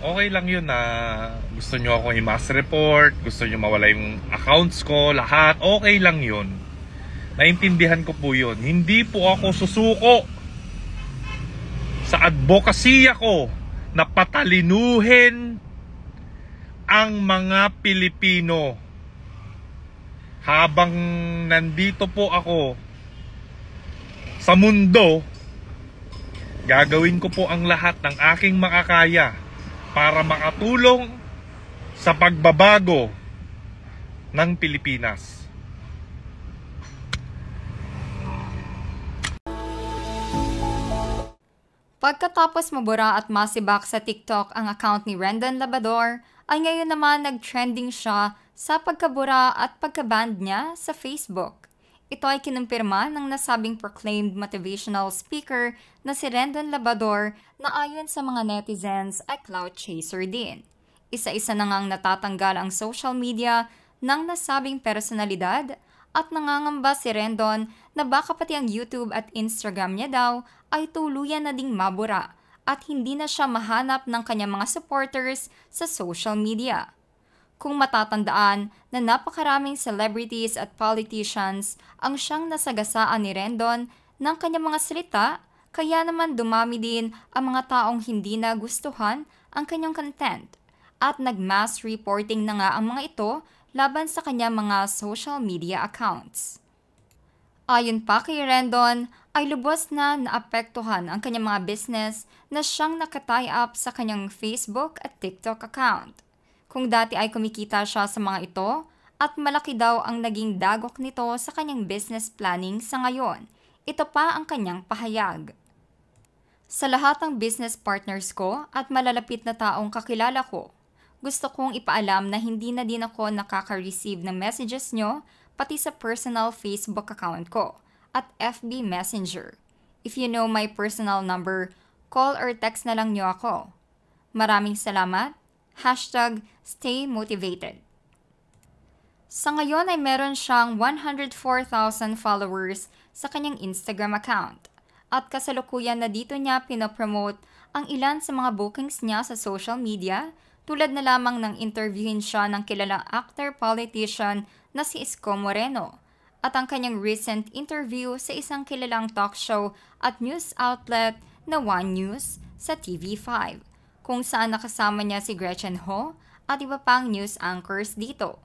okay lang yun na gusto nyo ako i-mass report, gusto nyo mawala yung accounts ko, lahat, okay lang yun. Naintindihan ko po yun. Hindi po ako susuko sa advokasya ko na patalinuhin ang mga Pilipino. Habang nandito po ako sa mundo, gagawin ko po ang lahat ng aking makakaya para makatulong sa pagbabago ng Pilipinas. Pagkatapos mabura at masibak sa TikTok ang account ni Rendon Labrador, ay ngayon naman nag-trending siya sa pagkabura at pagka-banned niya sa Facebook. Ito ay kinumpirma ng nasabing proclaimed motivational speaker na si Rendon Labrador na ayon sa mga netizens ay clout chaser din. Isa-isa na ngang natatanggal ang social media ng nasabing personalidad at nangangamba si Rendon na baka pati ang YouTube at Instagram niya daw ay tuluyan na ding mabura at hindi na siya mahanap ng kanyang mga supporters sa social media. Kung matatandaan na napakaraming celebrities at politicians ang siyang nasagasaan ni Rendon ng kanyang mga salita, kaya naman dumami din ang mga taong hindi nagustuhan ang kanyang content at nag-mass reporting na nga ang mga ito laban sa kanyang mga social media accounts. Ayon pa kay Rendon, ay lubos na naapektuhan ang kanyang mga business na siyang nakatie up sa kanyang Facebook at TikTok account. Kung dati ay kumikita siya sa mga ito at malaki daw ang naging dagok nito sa kanyang business planning sa ngayon, ito pa ang kanyang pahayag. Sa lahat ng business partners ko at malalapit na taong kakilala ko, gusto kong ipaalam na hindi na din ako nakaka-receive ng messages nyo pati sa personal Facebook account ko at FB Messenger. If you know my personal number, call or text na lang nyo ako. Maraming salamat. #StayMotivated. Sa ngayon ay meron siyang 104,000 followers sa kanyang Instagram account at kasalukuyan na dito niya pinopromote ang ilan sa mga bookings niya sa social media tulad na lamang ng interviewin siya ng kilalang actor-politician na si Isko Moreno at ang kanyang recent interview sa isang kilalang talk show at news outlet na One News sa TV5, kung saan nakasama niya si Gretchen Ho at iba pang news anchors dito.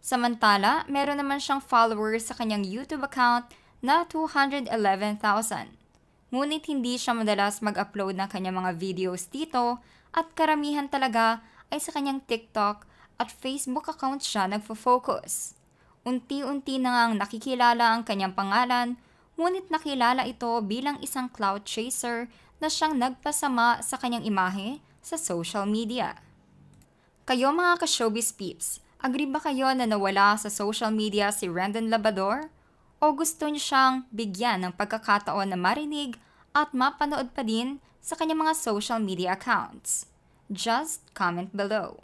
Samantala, meron naman siyang followers sa kanyang YouTube account na 211,000. Ngunit hindi siya madalas mag-upload ng kanyang mga videos dito at karamihan talaga ay sa kanyang TikTok at Facebook account siya nagfo-focus. Unti-unti na ngang nakikilala ang kanyang pangalan, ngunit nakilala ito bilang isang clout chaser na siyang nagpasama sa kanyang imahe sa social media. Kayo mga ka-showbiz peeps, agree ba kayo na nawala sa social media si Rendon Labrador? O gusto niyo siyang bigyan ng pagkakataon na marinig at mapanood pa din sa kanyang mga social media accounts? Just comment below.